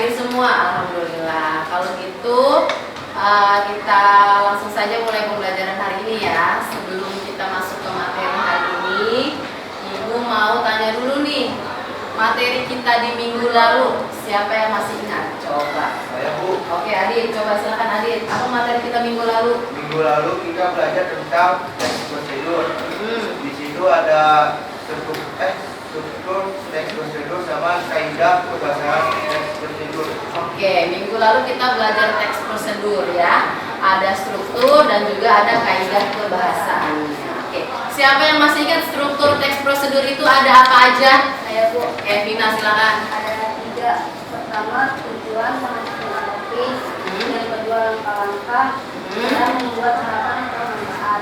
Hadir semua, alhamdulillah. Kalau gitu kita langsung saja mulai pembelajaran hari ini ya. Sebelum kita masuk ke materi hari ini, Ibu mau tanya dulu nih, materi kita di minggu lalu, siapa yang masih ingat? Coba. Saya, Bu. Oke, Adit, coba silakan Adit. Apa materi kita minggu lalu? Minggu lalu kita belajar tentang teks prosedur. Di situ ada struktur teks prosedur sama kaidah kebahasaan teks prosedur. Oke, minggu lalu kita belajar teks prosedur ya. Ada struktur dan juga ada kaidah kebahasaan. Oke, siapa yang masih ingat struktur teks prosedur itu ada apa aja? Saya, Bu. Vina silakan. Ada 3. Pertama, tujuan menghadapi. Yang kedua, langkah-langkah. Dan membuat harapan atau manfaat.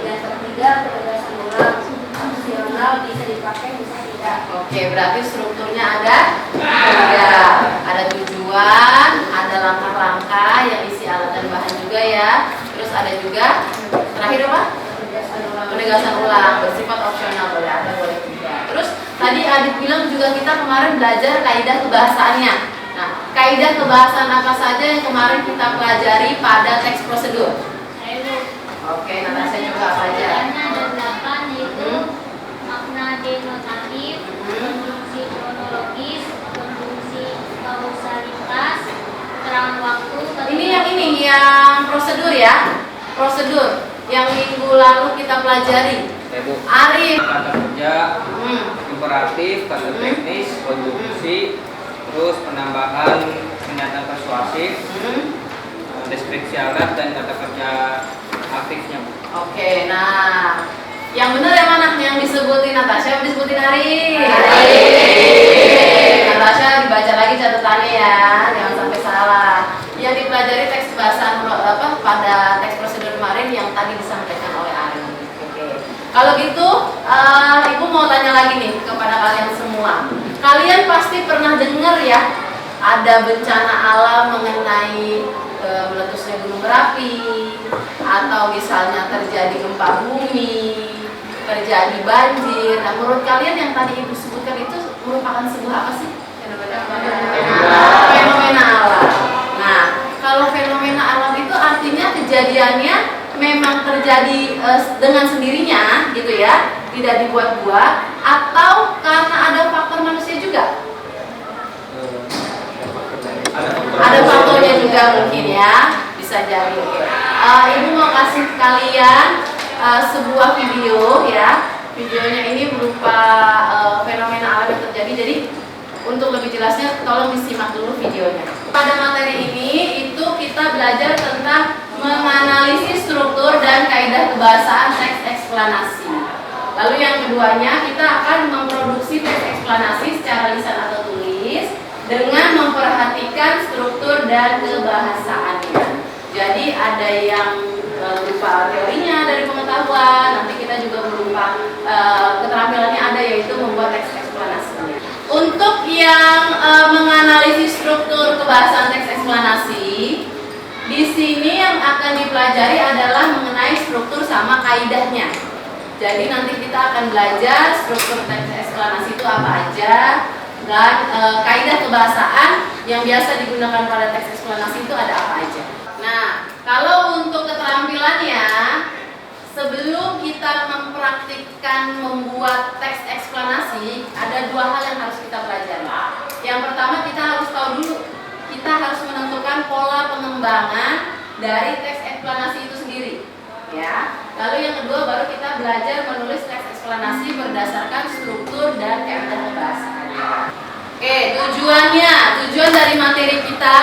Yang ketiga, penegasan ulang. Fungsional bisa dipakai, bisa tidak. Oke, berarti strukturnya ada 3. Ada tujuan, ada langkah-langkah yang isi alat dan bahan juga ya. Terus ada juga terakhir apa? Penegasan ulang, bersifat opsional, boleh ada, boleh tidak. Terus tadi Adit bilang juga kita kemarin belajar kaidah kebahasaannya. Nah, kaidah kebahasaan apa saja yang kemarin kita pelajari pada teks prosedur? Oke, Natasha juga apa aja? Ada 8, yaitu makna denotatif, konjungsi kronologis, konjungsi kausalitas, keterangan waktu. Ini yang prosedur ya, prosedur yang minggu lalu kita pelajari. Bu. Arif. Kata kerja, imperatif, kata teknis, konjungsi, terus penambahan pernyataan persuasif, deskripsi alat dan kata kerja aktifnya. Oke, nah yang benar yang mana? Yang disebutin Natasha, yang disebutin Arif. Natasha dibaca lagi catatannya ya, jangan sampai salah. Yang dipelajari teks bahasaan pada teks prosedur kemarin yang tadi disampaikan oleh Arif. Oke. Kalau gitu, Ibu mau tanya lagi nih kepada kalian semua. Kalian pasti pernah dengar ya, ada bencana alam mengenai meletusnya gunung Merapi, atau misalnya terjadi gempa bumi, terjadi banjir. Nah, menurut kalian yang tadi Ibu sebutkan itu merupakan sebuah apa sih? Fenomena alam. Nah, kalau fenomena alam itu artinya kejadiannya memang terjadi dengan sendirinya gitu ya, tidak dibuat-buat, atau karena ada faktor manusia juga? Ada faktornya juga mungkin ya, bisa jadi. Ibu mau kasih kalian sebuah video ya. Videonya ini berupa fenomena alam yang terjadi. Jadi untuk lebih jelasnya tolong disimak dulu videonya. Pada materi ini itu kita belajar tentang menganalisis struktur dan kaidah kebahasaan teks eksplanasi. Lalu yang keduanya kita akan memproduksi teks eksplanasi secara lisan atau tulis dengan memperhatikan struktur dan kebahasaannya. Jadi ada yang berupa teorinya dari pengetahuan, nanti kita juga berupa keterampilannya ada, yaitu membuat teks eksplanasinya. Untuk yang menganalisis struktur kebahasaan teks eksplanasi, di sini yang akan dipelajari adalah mengenai struktur sama kaidahnya. Jadi nanti kita akan belajar struktur teks eksplanasi itu apa aja, dan kaidah kebahasaan yang biasa digunakan pada teks eksplanasi itu ada apa aja. Nah, kalau untuk keterampilannya, sebelum kita mempraktikkan membuat teks eksplanasi, ada 2 hal yang harus kita pelajari. Yang pertama, kita harus tahu dulu, kita harus menentukan pola pengembangan dari teks eksplanasi itu sendiri, ya. Lalu yang kedua, baru kita belajar menulis teks eksplanasi berdasarkan struktur dan kaidah kebahasaan. Oke, tujuan dari materi kita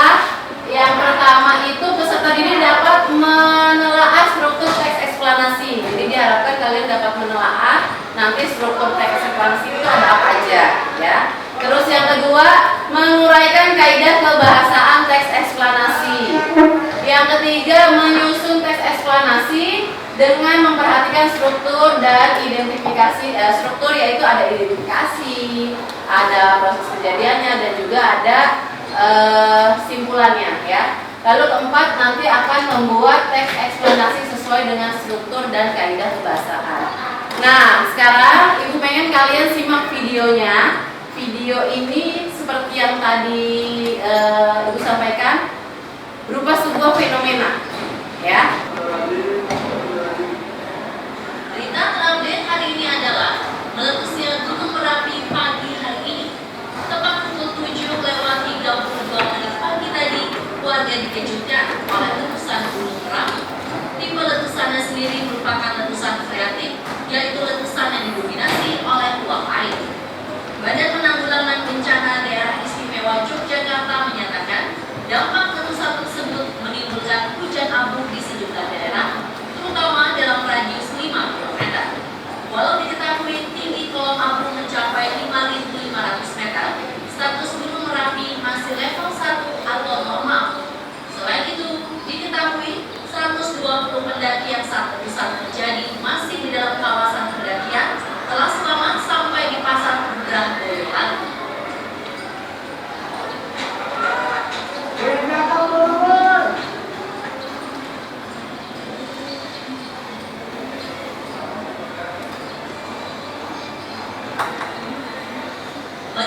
yang pertama itu peserta didik dapat menelaah struktur teks eksplanasi. Jadi diharapkan kalian dapat menelaah nanti struktur teks eksplanasi itu ada apa aja, ya. Terus yang kedua, menguraikan kaidah kebahasaan teks eksplanasi. Yang ketiga, menyusun teks eksplanasi dengan memperhatikan struktur dan identifikasi. Struktur yaitu ada identifikasi, ada proses kejadiannya, dan juga ada simpulannya ya. Lalu keempat, nanti akan membuat teks eksplanasi sesuai dengan struktur dan kaidah kebahasaan. Nah, sekarang Ibu pengen kalian simak videonya. Video ini seperti yang tadi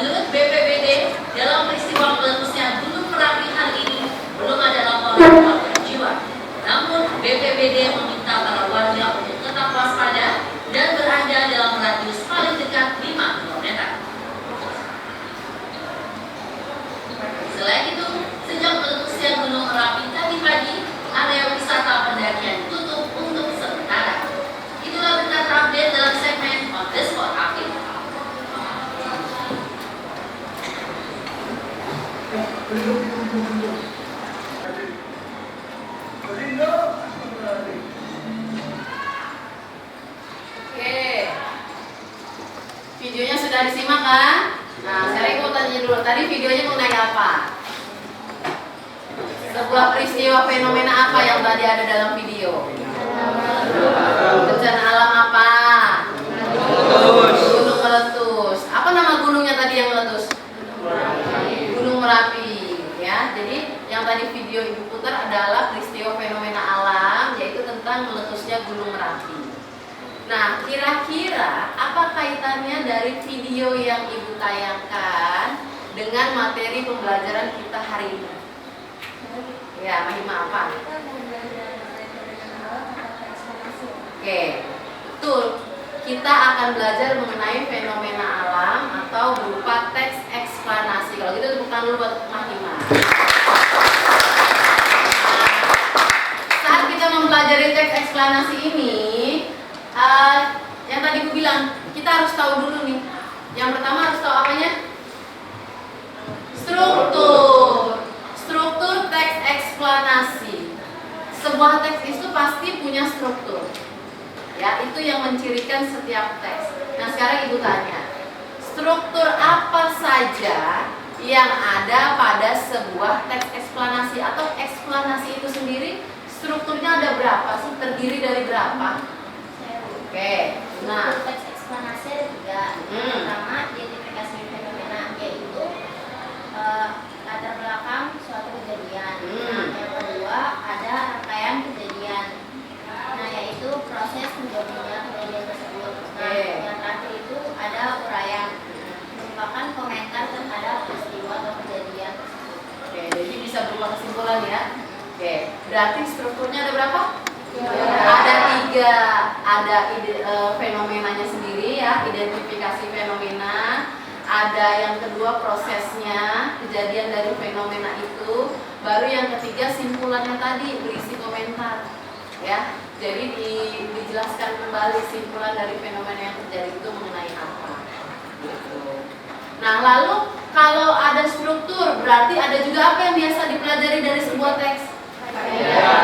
Menurut BPBD, dalam peristiwa meletusnya Gunung Merapi hari ini belum ada laporan korban jiwa. Namun BPBD meminta para warga untuk tetap waspada dan berada dalam radius paling dekat 5 km. Selain itu, sejak meletusnya Gunung Merapi tadi pagi, area wisata pendakian tutup untuk sementara. Itulah berita terupdate dalam segmen On The Spot Update. Oke, videonya sudah disimak kan? Nah, sekarang mau tanya dulu, tadi videonya mengenai apa? Sebuah peristiwa fenomena apa yang tadi ada dalam video? Bencana alam apa? Gunung meletus. Apa nama gunungnya tadi yang meletus? Gunung Merapi. Ya, jadi yang tadi video Ibu putar adalah peristiwa fenomena alam, yaitu tentang meletusnya Gunung Merapi. Nah, kira-kira apa kaitannya dari video yang Ibu tayangkan dengan materi pembelajaran kita hari ini? Ya, Mahima apa? Oke, betul. Kita akan belajar mengenai fenomena alam atau berupa teks eksplanasi. Kalau gitu tepuk tangan dulu buat Mahima. Saat kita mempelajari teks eksplanasi ini, yang tadi aku bilang, kita harus tahu dulu nih. Yang pertama harus tahu apanya? Struktur teks eksplanasi. Sebuah teks itu pasti punya struktur. Ya, itu yang mencirikan setiap teks. Nah, sekarang Ibu tanya, struktur apa saja yang ada pada sebuah teks eksplanasi atau eksplanasi itu sendiri? Strukturnya ada berapa sih? Terdiri dari berapa? Oke, nah, Teks eksplanasi ada 3. Yang pertama, identifikasi fenomena, yaitu latar belakang suatu kejadian. Nah, yang kedua ada rangkaian kejadian. Nah, yaitu proses terjadinya kejadian tersebut. Nah, yang terakhir itu ada uraian, merupakan komentar terhadap peristiwa atau kejadian tersebut. Oke, jadi bisa berupa kesimpulan ya. Oke, berarti strukturnya ada berapa? Ada 3. Ada fenomenanya sendiri ya, identifikasi fenomena. Ada yang kedua prosesnya, kejadian dari fenomena itu. Baru yang ketiga simpulannya tadi, berisi komentar. Ya, jadi dijelaskan kembali simpulan dari fenomena yang terjadi itu mengenai apa. Gitu. Nah, lalu kalau ada struktur, berarti ada juga apa yang biasa dipelajari dari sebuah teks?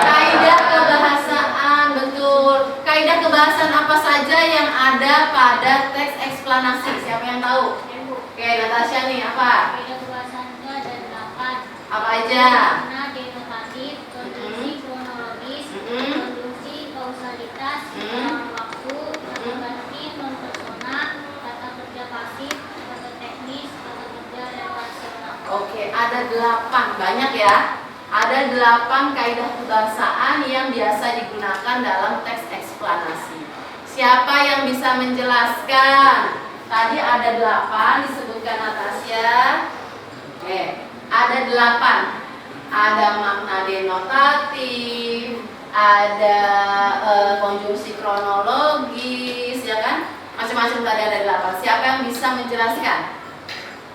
Kaidah kebahasaan, betul. Kaidah kebahasaan apa saja yang ada pada teks eksplanasi? Siapa yang tahu? Oke, Natasha nih, apa? Kaidah kebahasaan itu ada 8. Apa aja? Makna denotatif, konjungsi kronologis, konjungsi kausalitas, keterangan waktu, kata ganti, non persona, kata kerja pasif, kata teknis, kata kerja relasional. Oke, ada 8, banyak ya. Ada 8 kaidah kebahasaan yang biasa digunakan dalam teks eksplanasi. Siapa yang bisa menjelaskan? Tadi ada 8 disebutkan Natasha. Ada 8. Ada makna denotatif, ada konjungsi kronologis, ya kan? Macam-macam tadi ada 8. Siapa yang bisa menjelaskan?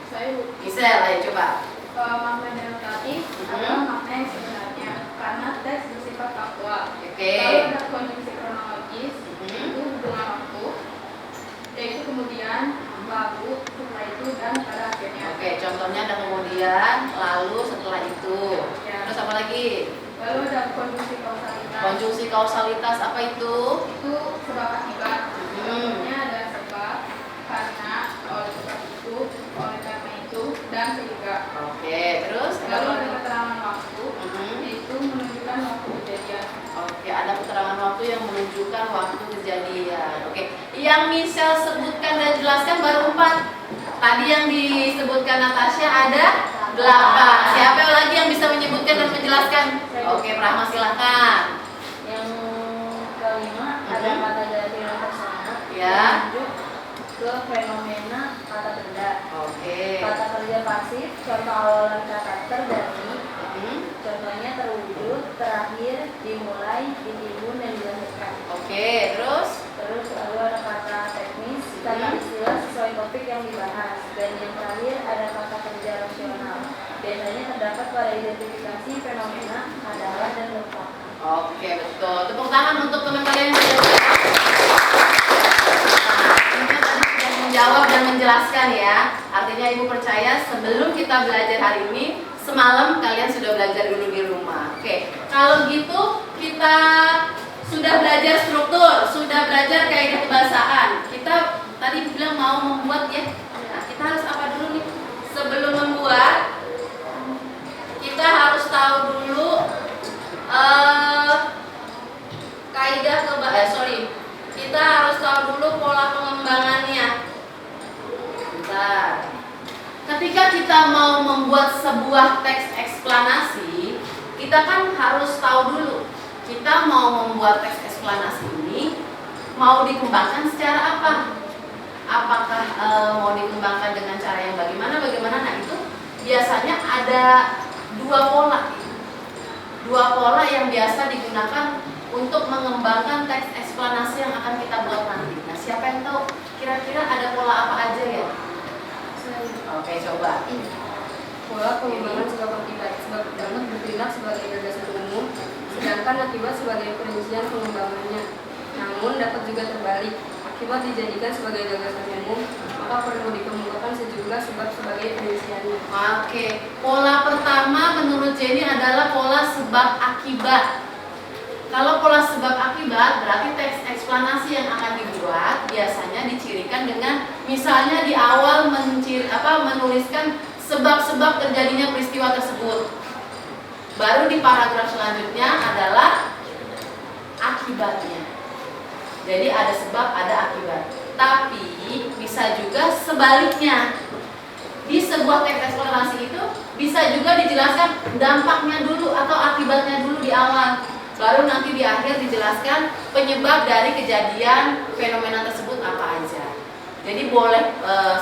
Saya Bisa, ayo coba. makna denotatif adalah makna yang sebenarnya karena teks bersifat faktual. Oke. Lalu ada konjungsi kronologis, itu hubungan waktu, yaitu kemudian, lalu, setelah itu, dan pada akhirnya. Oke, contohnya ada kemudian, lalu, setelah itu. Ya. Terus apa lagi? Lalu ada konjungsi kausalitas. Konjungsi kausalitas apa itu? Itu sebab akibat. Hmm. Contohnya ada sebab, karena, oleh sebab itu, oleh karena itu, dan sehingga. Oke, terus Lalu ada keterangan waktu, Mhm. yaitu menunjukkan waktu kejadian. Oke, ada keterangan waktu yang menunjukkan waktu kejadian. Oke, yang Michelle sebutkan dan jelaskan baru 4. Tadi yang disebutkan Natasha ada 8. Siapa lagi yang bisa menyebutkan dan menjelaskan? Oke, Prahma silahkan. Yang kelima ada kata ganti non persona. Ya. ke fenomena kata benda. Oke. Kata kerja pasif, contoh awalan kata dari, contohnya terwujud, terakhir, dimulai, ditimbun, dan dilanjutkan. Oke, terus? Terus lalu ada kata teknis, kata istilah sesuai topik yang dibahas. Dan yang terakhir ada kata kerja rasional. Biasanya terdapat pada identifikasi fenomena, adalah, dan merupakan. Oke, betul. Tepuk tangan untuk teman kalian yang sudah ini kan tadi sudah menjawab dan menjelaskan ya. Artinya Ibu percaya sebelum kita belajar hari ini, semalam kalian sudah belajar dulu di rumah. Oke, kalau gitu kita sudah belajar struktur, sudah belajar kaidah kebahasaan. Kita tadi bilang mau membuat ya. Nah, kita harus apa dulu nih? Sebelum membuat, kita harus tahu dulu kaidah kita harus tahu dulu pola pengembangannya. Bentar. Ketika kita mau membuat sebuah teks eksplanasi, kita kan harus tahu dulu kita mau membuat teks eksplanasi ini mau dikembangkan secara apa? Apakah mau dikembangkan dengan cara yang bagaimana? Nah itu biasanya ada dua pola yang biasa digunakan untuk mengembangkan teks eksplanasi yang akan kita buat nanti. Nah, siapa yang tahu kira-kira ada pola apa aja ya? Oke, coba. Pola pengembangan sebab akibat. Sebab pertama bertindak sebagai gagasan umum, sedangkan akibat sebagai perincian pengembangannya. Namun dapat juga terbalik. Akibat dijadikan sebagai gagasan umum, maka perlu dikemukakan sejumlah sebab sebagai perinciannya. Oke, pola pertama menurut Jenny adalah pola sebab akibat. Kalau pola sebab akibat berarti teks eksplanasi yang akan dibuat biasanya dicirikan dengan misalnya di awal menuliskan sebab-sebab terjadinya peristiwa tersebut. Baru di paragraf selanjutnya adalah akibatnya. Jadi ada sebab, ada akibat. Tapi bisa juga sebaliknya. Di sebuah teks eksplanasi itu bisa juga dijelaskan dampaknya dulu atau akibatnya dulu di awal. Baru nanti di akhir dijelaskan penyebab dari kejadian fenomena tersebut apa aja. Jadi boleh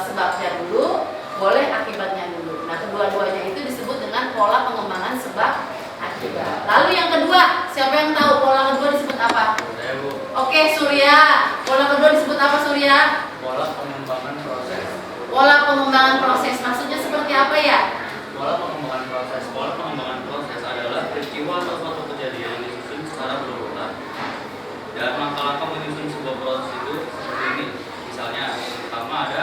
sebabnya dulu, boleh akibatnya dulu. Nah, kedua-duanya itu disebut dengan pola pengembangan sebab akibat. Lalu yang kedua, siapa yang tahu pola kedua disebut apa? Saya, Bu. Oke, Surya. Pola kedua disebut apa, Surya? Pola pengembangan proses. Pola pengembangan proses. Maksudnya seperti apa ya? Pola pengembangan proses adalah peristiwa atau suatu kejadian yang disusun secara berurutan. Dan langkah-langkah menyusun sebuah proses itu seperti ini. Misalnya, yang pertama ada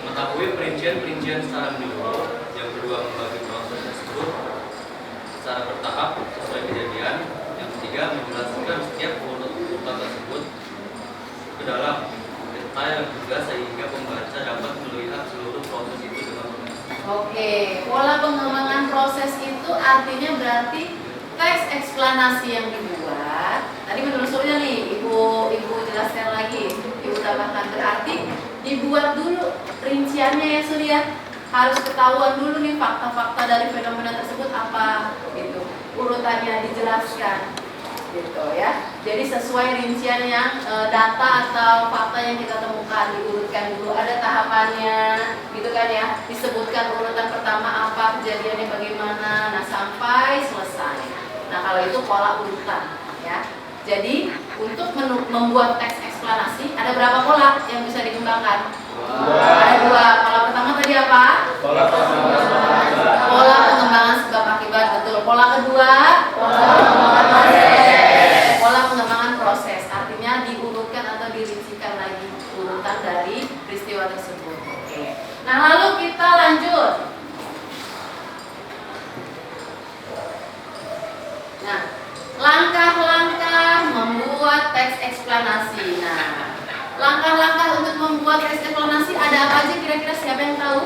mengetahui perincian secara menyeluruh. Yang kedua, membagi proses tersebut secara bertahap sesuai kejadian. Yang ketiga, menjelaskan setiap urutan tersebut ke dalam detail juga sehingga pembaca dapat melihat seluruh proses itu dengan benar. Oke, pola pengembangan proses itu artinya berarti teks eksplanasi yang dibuat. Tadi menurut Surya nih, Ibu jelaskan lagi, Ibu tambahkan berarti dibuat dulu rinciannya ya Surya. Harus ketahuan dulu nih fakta-fakta dari fenomena tersebut apa gitu. Urutannya dijelaskan gitu ya. Jadi sesuai rincian yang data atau fakta yang kita temukan diurutkan dulu, ada tahapannya gitu kan ya. Disebutkan urutan pertama apa, kejadiannya bagaimana, nah sampai selesai. Nah, kalau itu pola urutan ya. Jadi untuk membuat teks eksplanasi ada berapa pola yang bisa dikembangkan? Ada dua. Pola pertama tadi apa? Pola pengembangan sebab akibat, betul. Pola kedua, pola pengembangan proses. Artinya diurutkan atau dirincikan lagi urutan dari peristiwa tersebut. Oke. Nah, lalu kita lanjut. Nah, langkah-langkah membuat teks eksplanasi. Nah, langkah-langkah untuk membuat teks eksplanasi ada apa aja kira-kira, siapa yang tahu?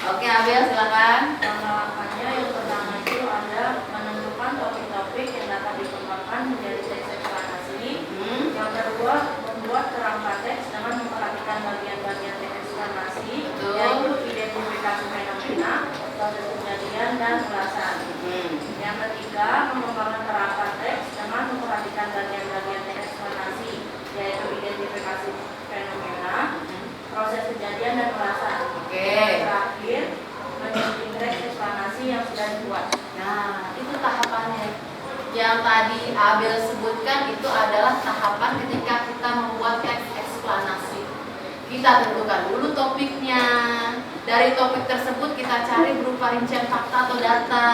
Oke, Abel silakan. Langkah-langkahnya yang pertama itu ada menentukan topik-topik yang dapat dikembangkan menjadi teks eksplanasi. Yang kedua, membuat kerangka teks dengan memperhatikan bagian-bagian teks eksplanasi, yaitu identifikasi fenomena, proses kejadian, dan ulasan. Yang ketiga, mengembangkan kerangka teks dengan memperhatikan bagian-bagian teks eksplanasi, yaitu identifikasi fenomena, Abel sebutkan itu adalah tahapan ketika kita membuat teks eksplanasi. Kita tentukan dulu topiknya. Dari topik tersebut kita cari berupa rincian fakta atau data.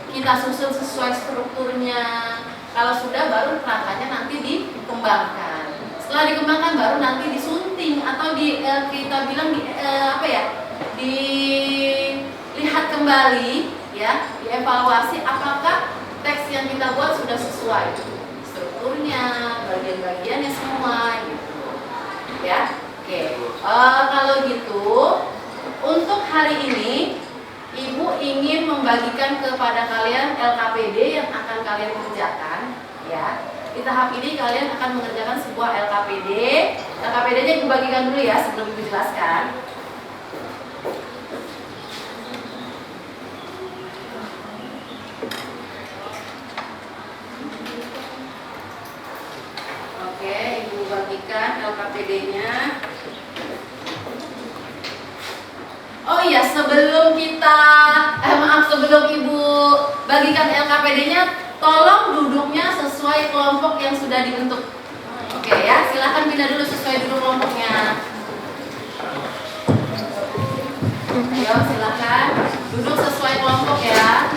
Kita susun sesuai strukturnya. Kalau sudah, baru kerangkanya nanti dikembangkan. Setelah dikembangkan baru nanti disunting atau kita bilang dilihat kembali, ya, dievaluasi apakah teks yang kita buat sudah sesuai strukturnya, bagian-bagiannya semua, gitu, ya. Oke, kalau gitu untuk hari ini Ibu ingin membagikan kepada kalian LKPD yang akan kalian kerjakan, ya. Di tahap ini kalian akan mengerjakan sebuah LKPD. LKPD-nya Ibu bagikan dulu ya sebelum Ibu jelaskan. Oke, Ibu bagikan LKPD-nya. Oh iya, sebelum Ibu bagikan LKPD-nya, tolong duduknya sesuai kelompok yang sudah dibentuk. Oke ya, silahkan pindah dulu sesuai duduk kelompoknya. Ayo silahkan duduk sesuai kelompok ya.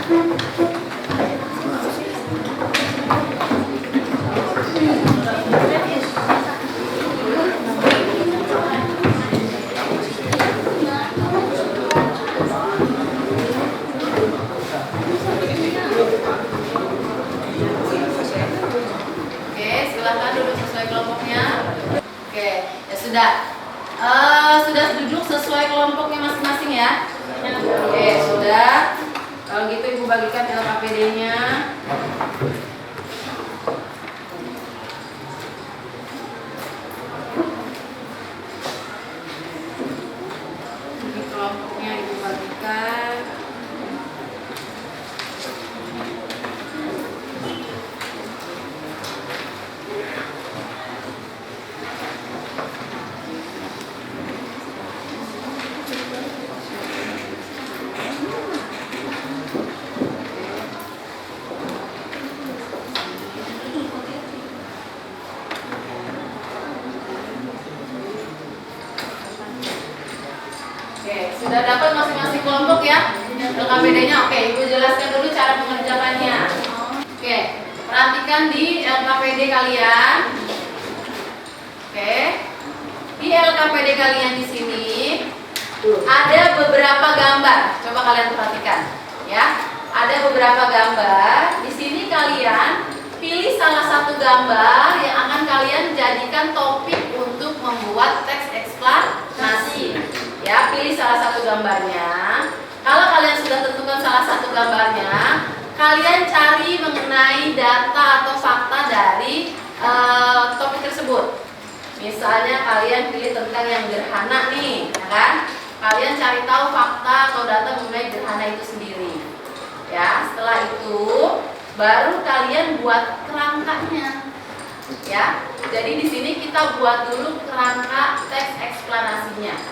Silahkan duduk sesuai kelompoknya. Oke, ya sudah. Sudah duduk sesuai kelompoknya masing-masing ya. Oke, sudah. Kalau gitu Ibu bagikan LKPD-nya. Ini kelompoknya Ibu bagikan. Oke, sudah dapat masing-masing kelompok ya LKPD-nya. Oke, Ibu jelaskan dulu cara mengerjakannya. Oke, perhatikan di LKPD kalian. Oke, di LKPD kalian di sini ada beberapa gambar. Coba kalian perhatikan, ya. Ada beberapa gambar. Di sini kalian pilih salah satu gambar yang akan kalian jadikan topik untuk membuat teks eksplanasi. Ya, pilih salah satu gambarnya. Kalau kalian sudah tentukan salah satu gambarnya, kalian cari mengenai data atau fakta dari topik tersebut. Misalnya kalian pilih tentang yang gerhana nih, ya kan? Kalian cari tahu fakta atau data mengenai gerhana itu sendiri. Ya, setelah itu baru kalian buat kerangkanya. Ya, jadi di sini kita buat dulu kerangka teks eksplanasinya.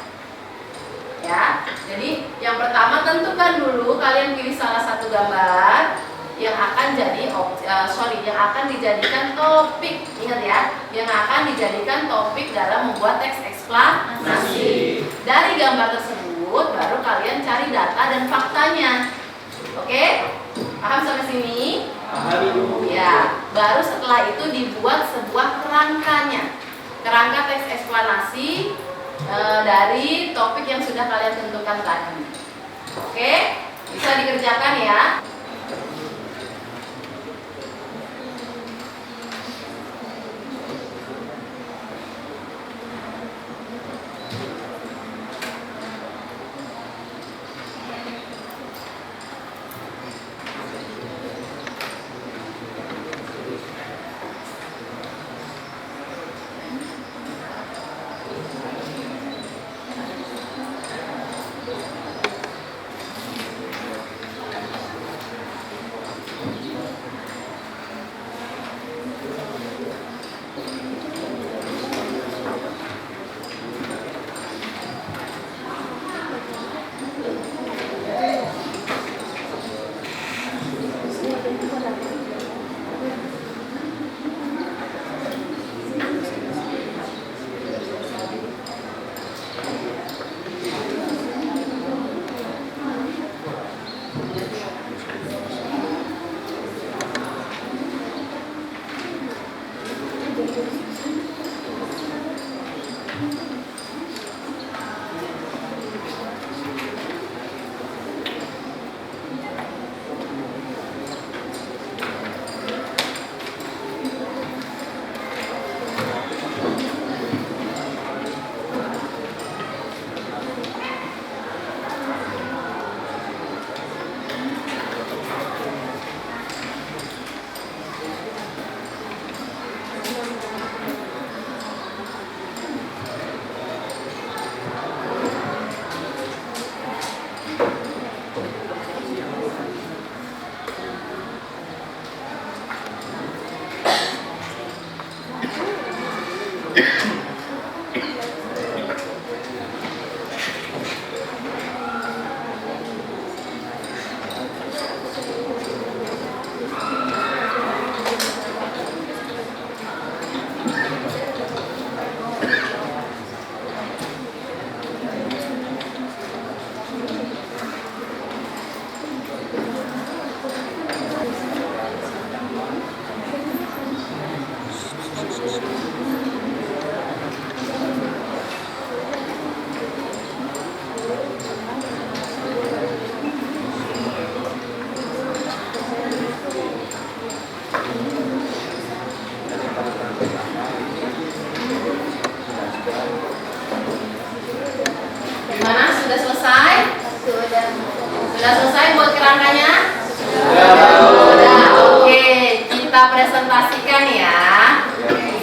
Ya, jadi yang pertama tentukan dulu, kalian pilih salah satu gambar yang akan yang akan dijadikan topik. Ingat ya, yang akan dijadikan topik dalam membuat teks eksplanasi. Dari gambar tersebut baru kalian cari data dan faktanya. Oke? Paham sampai sini? Paham. Ya, baru setelah itu dibuat sebuah kerangkanya. Kerangka teks eksplanasi dari topik yang sudah kalian tentukan tadi. Oke, bisa dikerjakan ya. Gimana? Sudah selesai? Sudah. Sudah selesai buat kerangkanya? Sudah. Sudah. Oke, kita presentasikan ya.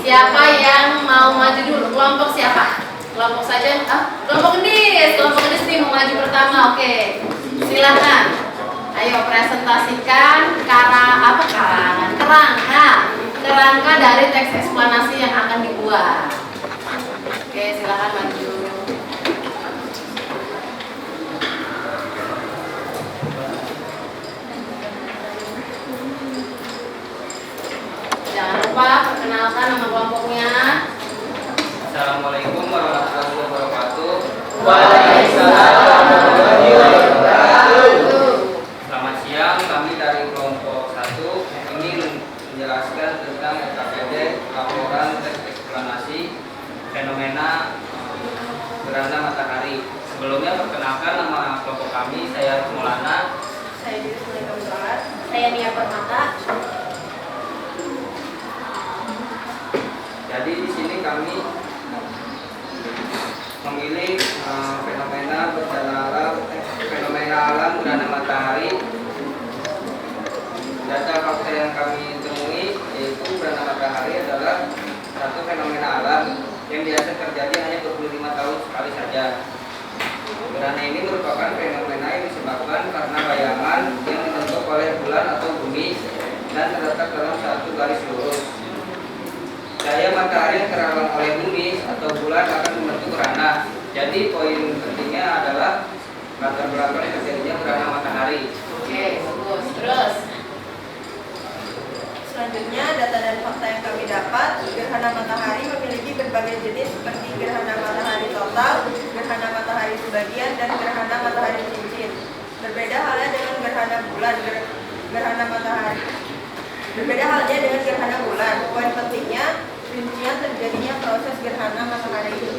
Siapa yang mau maju dulu? Kelompok siapa? Kelompok saja? Kelompok gendis nih mau maju pertama. Oke, silahkan. Ayo presentasikan kerangka dari teks eksplanasi yang akan dibuat. Oke, silahkan maju. Jangan lupa perkenalkan nama kelompoknya. Assalamualaikum warahmatullahi wabarakatuh. Waalaikumsalam warahmatullahi wabarakatuh. Selamat siang, kami dari kelompok 1 ingin menjelaskan tentang LKPD laporan teks eksplanasi fenomena gerhana matahari. Sebelumnya perkenalkan nama kelompok kami, saya Maulana. Saya Diri Sulaiman. Saya Nia Permata. Jadi di sini kami memilih fenomena alam gerhana matahari. Data fakta yang kami temui yaitu gerhana matahari adalah satu fenomena alam yang biasa terjadi hanya 25 tahun sekali saja. Gerhana ini merupakan fenomena yang disebabkan karena bayangan yang dibentuk oleh bulan atau bumi dan terletak dalam satu garis lurus. Cahaya matahari yang terhalang oleh bumi atau bulan akan membentuk gerhana. Jadi poin pentingnya adalah latar belakang terjadinya gerhana matahari. Oke, bagus. Terus. Selanjutnya, data dan fakta yang kami dapat, gerhana matahari memiliki berbagai jenis seperti gerhana matahari total, gerhana matahari sebagian, dan gerhana matahari cincin. Berbeda halnya dengan gerhana bulan, gerhana matahari. Berbeda halnya dengan gerhana bulan. Poin pentingnya, rincian terjadinya proses gerhana matahari itu.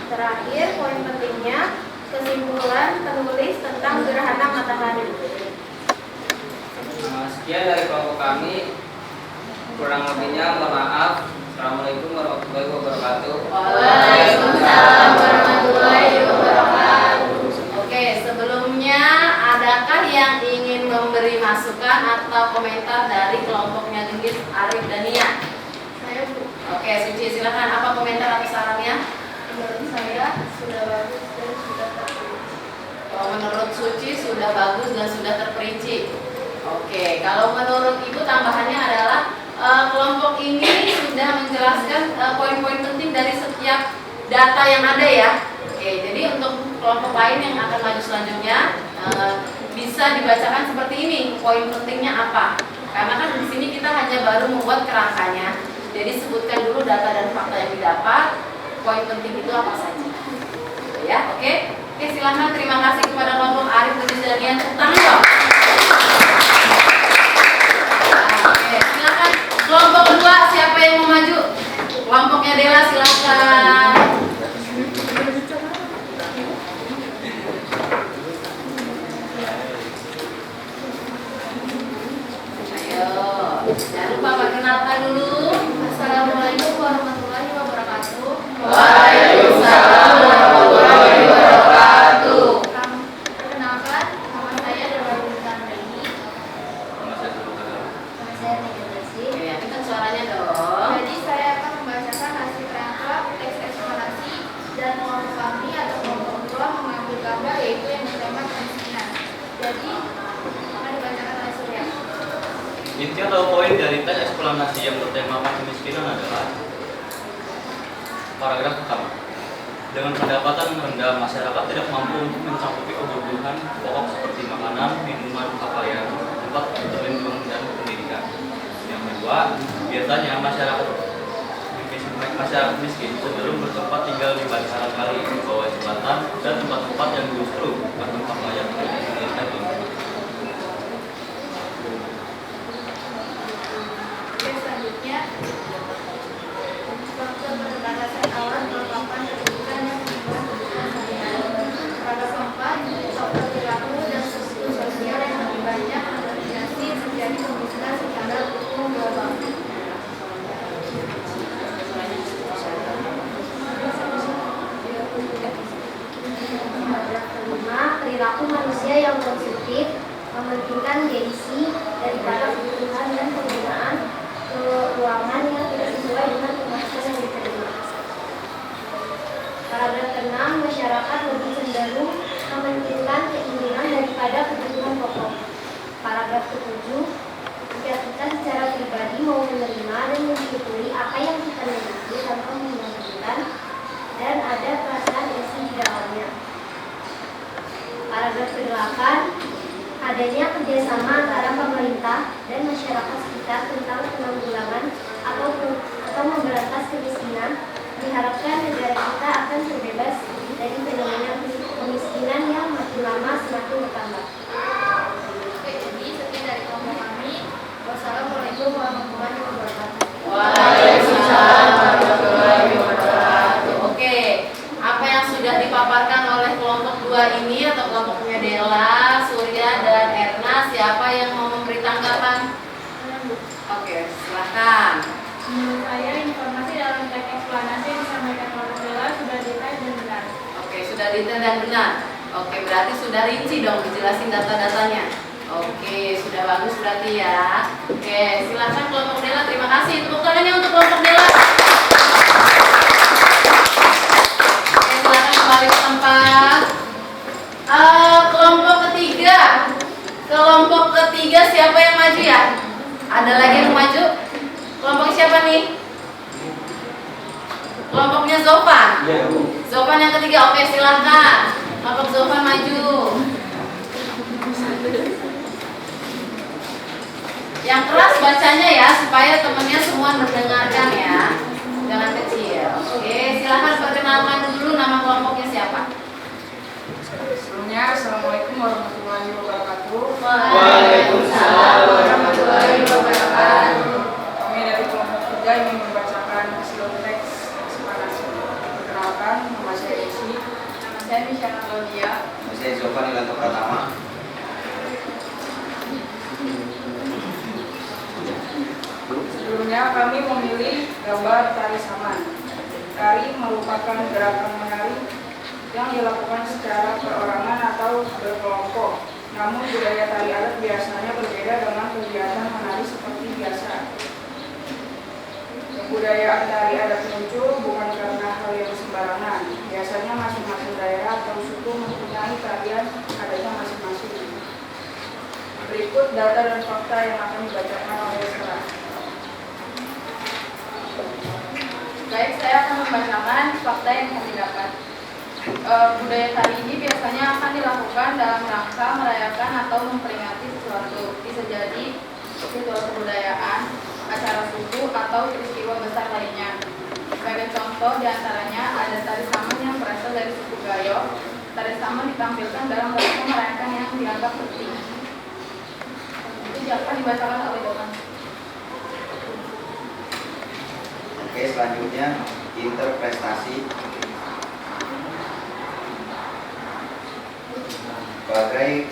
Terakhir, poin pentingnya kesimpulan penulis tentang gerhana matahari. Sekian dari kelompok kami. Kurang lebihnya mohon maaf. Assalamualaikum warahmatullahi wabarakatuh. Waalaikumsalam warahmatullahi wabarakatuh. Oke, sebelumnya adakah yang ingin memberi masukan atau komentar dari kelompoknya Gendis, Arif, dan Nia? Saya Oke, Suci, silakan. Apa komentar atau sarannya? menurut saya sudah bagus dan sudah terpilih. Menurut Suci sudah bagus dan sudah terperinci. Oke, kalau menurut Ibu tambahannya adalah kelompok ini sudah menjelaskan poin-poin penting dari setiap data yang ada ya. Oke, jadi untuk kelompok lain yang akan maju selanjutnya bisa dibacakan seperti ini, poin pentingnya apa? Karena kan di sini kita hanya baru membuat kerangkanya. Jadi sebutkan dulu data dan fakta yang didapat. Poin penting itu apa saja. Ya, oke. Oke, silahkan. Terima kasih kepada kelompok Arif Budi Danian. Tepuk tangan dong. Oke, silahkan. Kelompok kedua, siapa yang mau maju? Kelompoknya Dela, silahkan. Jangan lupa perkenalkan dulu. Assalamualaikum warahmatullahi wabarakatuh. Waalaikumsalam warahmatullahi wabarakatuh. Perkenalkan, nama saya Dewa Bintang Reni. Nama saya Teguh Kadal. Nama saya Nega Dasi. Ya, kita suaranya dong. Jadi saya akan membacakan hasil rangkap teks eksplorasi dan kelompok kami atau kelompok kedua mengambil gambar yaitu yang bertema kemiskinan. Jadi akan dibacakan oleh Surya. Inti atau poin dari teks eksplanasi yang bertema kemiskinan adalah paragraf pertama. Dengan pendapatan rendah, masyarakat tidak mampu untuk mencakupi kebutuhan pokok seperti makanan, minuman, pakaian, tempat berlindung, dan pendidikan. Yang kedua, biasanya masyarakat miskin cenderung bertempat tinggal di bantaran kali, di bawah jembatan, dan tempat-tempat yang justru bukan tempat layak untuk didirikan. Oke, selanjutnya faktor perbatasan awal merupakan kebutuhan yang menimbulkan kebutuhan sehari-hari. Paragraf 4, faktor perilaku dan struktur sosial yang lebih banyak mendominasi terjadi kemiskinan secara umum global. Paragraf kelima, perilaku manusia yang konsumtif mementingkan gengsi daripada kebutuhan dan penggunaan ruangan yang tidak sesuai dengan kemampuan yang diterima. Paragraf ke-6, masyarakat lebih cenderung mementingkan keinginan daripada kebutuhan pokok. Paragraf ke-7, jika kita secara pribadi mau menerima dan mensyukuri apa yang kita miliki tanpa membandingkan dan ada perasaan isi di dalamnya. Paragraf ke-8, adanya kerjasama antara pemerintah dan masyarakat sekitar tentang penanggulangan atau memberantas kemiskinan, diharapkan negara kita akan terbebas dari fenomena kemiskinan yang makin lama semakin bertambah. Oke, jadi sekian dari kelompok kami. Wassalamualaikum warahmatullahi wabarakatuh. Waalaikumsalam warahmatullahi wabarakatuh. Oke, apa yang sudah dipaparkan oleh kelompok 2 ini atau kelompoknya Dela, Surya, dan Erna, siapa yang mau memberi tanggapan? Oke, silahkan. Menurut saya, informasi dalam teks eksplanasi yang disampaikan oleh Dela sudah detail dan benar. Oke, sudah detail dan benar. Oke, berarti sudah rinci dong dijelasin data-datanya. Oke, sudah bagus berarti ya. Oke, silahkan kelompok Dela. Terima kasih. Tepuk tangannya untuk kelompok Dela. Oke, silahkan kembali ke tempat. Kelompok ketiga. Kelompok ketiga siapa yang maju ya? Ada lagi yang maju? Kelompok siapa nih? Kelompoknya Zofan. Zofan yang ketiga. Oke, silahkan. Kelompok Zofan maju. Yang keras bacanya ya, supaya temennya semua mendengarkan ya. Jangan kecil. Oke, silahkan perkenalkan dulu nama kelompoknya siapa. Sebelumnya, Assalamualaikum warahmatullahi wabarakatuh. Waalaikumsalam warahmatullahi wabarakatuh. Kami dari kelompok 3 ingin membacakan hasil teks eksplanasi. Perkenalkan, nama saya Desi. Nama saya Misyana Claudia. Saya Zofan Ilanto Pratama. Sebelumnya, kami memilih gambar tari saman. Tari merupakan gerakan menari yang dilakukan secara perorangan atau berkelompok. Namun budaya tari adat biasanya berbeda dengan kegiatan menari seperti biasa. Kebudayaan tari adat muncul bukan karena hal yang sembarangan. Biasanya masing-masing daerah atau suku mempunyai tarian adatnya masing-masing. Berikut data dan fakta yang akan dibacakan oleh Sarah. Baik, saya akan membacakan fakta yang kami dapat. Budaya tari ini biasanya akan dilakukan dalam rangka merayakan atau memperingati sesuatu. Bisa jadi ritual kebudayaan acara suku, atau peristiwa besar lainnya. Sebagai contoh diantaranya ada tari saman yang berasal dari suku Gayo. Tari saman ditampilkan dalam rangka merayakan yang dianggap penting. Itu siapa dibacakan oleh Dokan. Oke, selanjutnya interpretasi.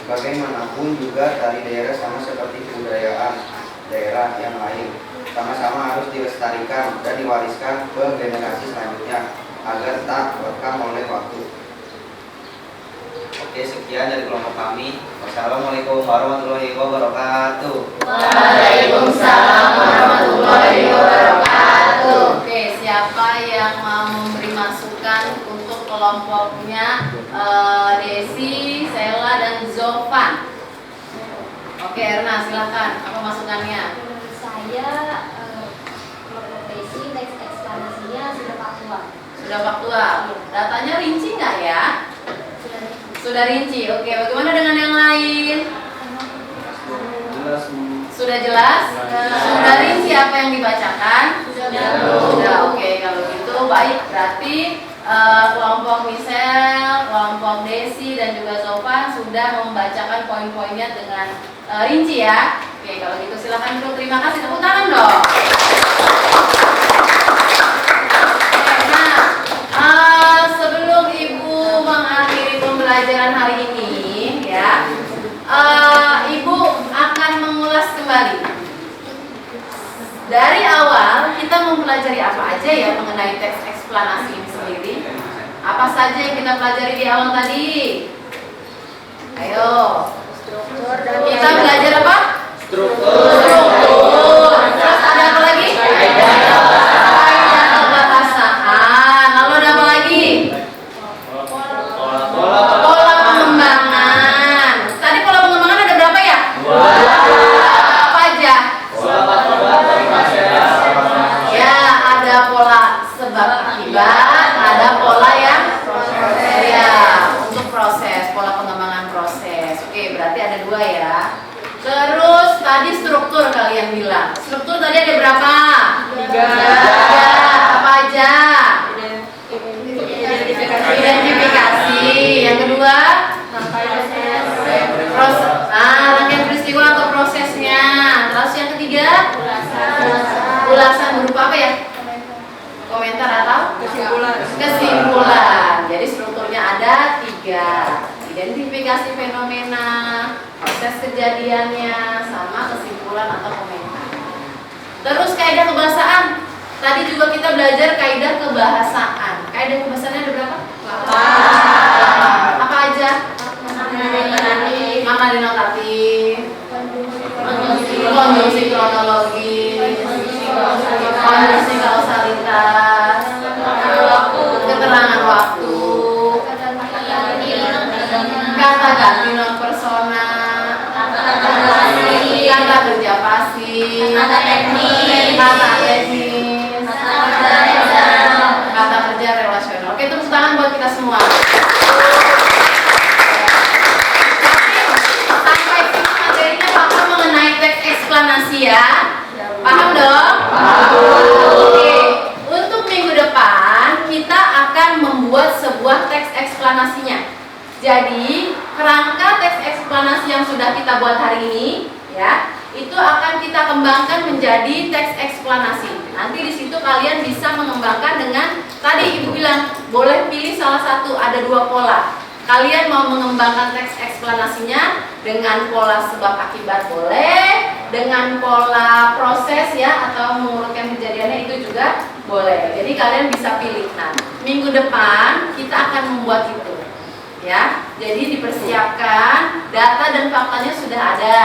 Bagaimanapun juga tari daerah sama seperti kebudayaan daerah yang lain, sama-sama harus dilestarikan dan diwariskan ke generasi selanjutnya agar tak lekang oleh waktu. Oke, sekian dari kelompok kami. Wassalamualaikum warahmatullahi wabarakatuh. Waalaikumsalam warahmatullahi wabarakatuh. Oke, siapa yang mau memberi masukan untuk kelompoknya Desi, Sela, dan Zofan? Oke, Erna, silakan. Apa masukannya? Saya kelompok Desi, teks eksplanasinya sudah faktual. Sudah faktual. Datanya rinci nggak ya? Sudah rinci. Oke, bagaimana dengan yang lain? Sudah jelas? Sudah rinci apa yang dibacakan? Sudah. Oke, kalau gitu baik. Berarti kelompok Michelle, kelompok Desi, dan juga Zofan sudah membacakan poin-poinnya dengan rinci ya. Oke, kalau gitu silakan dulu. Terima kasih. Tepuk tangan dong. Sebelum Ibu mengakhiri pembelajaran hari ini, ya, Ibu akan mengulas kembali. Dari awal kita mempelajari apa aja ya mengenai teks eksplanasi ini sendiri. Apa saja yang kita pelajari di awal tadi? Ayo. Kita belajar apa? Struktur. Terus ada apa lagi? Kaidah kebahasaan. Lalu ada apa lagi? Pola pengembangan. Tadi pola pengembangan ada berapa ya? Apa aja? Ya, ada pola sebab akibat, ada pola yang ya untuk proses, pola pengembangan proses. Oke, berarti ada dua ya. Terus tadi struktur kalian bilang. Struktur tadi ada berapa? 3. Apa aja? Identifikasi. Yang kedua? Proses. Rangkaian peristiwa atau prosesnya. Terus yang ketiga? Ulasan berupa apa ya? Komentar atau? Kesimpulan. Jadi strukturnya ada 3. Identifikasi fenomena, proses kejadiannya, sama kesimpulan atau komentar. Terus kaidah kebahasaan. Tadi juga kita belajar kaidah kebahasaan. Kaidah kebahasaannya ada berapa? 8. Apa aja? Makna denotatif, konjungsi kronologis, konjungsi kausalitas, keterangan waktu, kata ganti non persona, kata kerja pasif, kata teknis, kata kerja relasional. Oke, tepuk tangan buat kita semua. Sampai sini materinya paham mengenai teks eksplanasi ya? Paham dong? Oke, untuk minggu depan kita akan membuat sebuah teks eksplanasinya. Jadi kerangka teks eksplanasi yang sudah kita buat hari ini, ya, itu akan kita kembangkan menjadi teks eksplanasi. Nanti di situ kalian bisa mengembangkan dengan tadi Ibu bilang boleh pilih salah satu, ada 2 pola. Kalian mau mengembangkan teks eksplanasinya dengan pola sebab akibat boleh, dengan pola proses ya atau mengurutkan kejadiannya itu juga boleh. Jadi kalian bisa pilih. Nah, minggu depan kita akan membuat itu. Ya, jadi dipersiapkan, data dan faktanya sudah ada.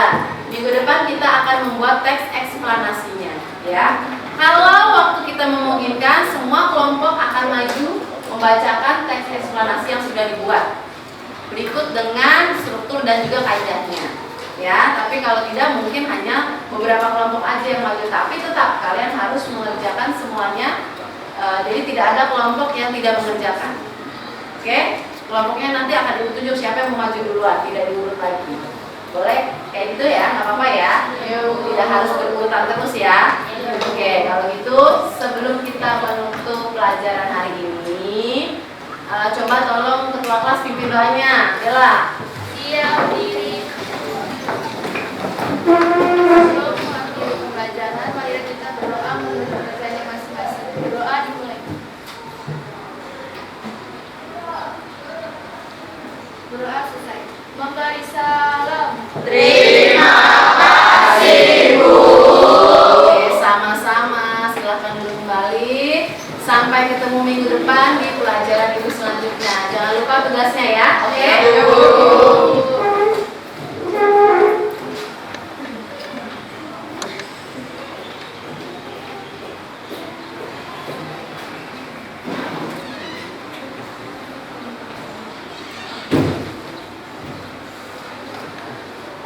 Minggu depan kita akan membuat teks eksplanasinya, ya. Kalau waktu kita memungkinkan, semua kelompok akan maju membacakan teks eksplanasi yang sudah dibuat. Berikut dengan struktur dan juga kaidahnya, ya. Tapi kalau tidak, mungkin hanya beberapa kelompok aja yang maju. Tapi tetap kalian harus mengerjakan semuanya. Jadi tidak ada kelompok yang tidak mengerjakan. Oke? Kelompoknya nanti akan ditunjuk siapa yang mau maju duluan, tidak diurut lagi. Boleh kayak gitu ya, nggak apa-apa ya. Tidak harus berurutan terus ya. Oke, kalau gitu sebelum kita menutup pelajaran hari ini, coba tolong ketua kelas pimpin doanya. Bella. Siap diri. Sebelum mengakhiri pembelajaran, mari kita berdoa menurut pekerjaannya masing-masing. Berdoa dimulai. Berdoa selesai. Memberi salam. Terima kasih, Bu. Oke, sama-sama. Silahkan duduk kembali. Sampai ketemu minggu depan di pelajaran ibu selanjutnya. Jangan lupa tugasnya ya. Oke?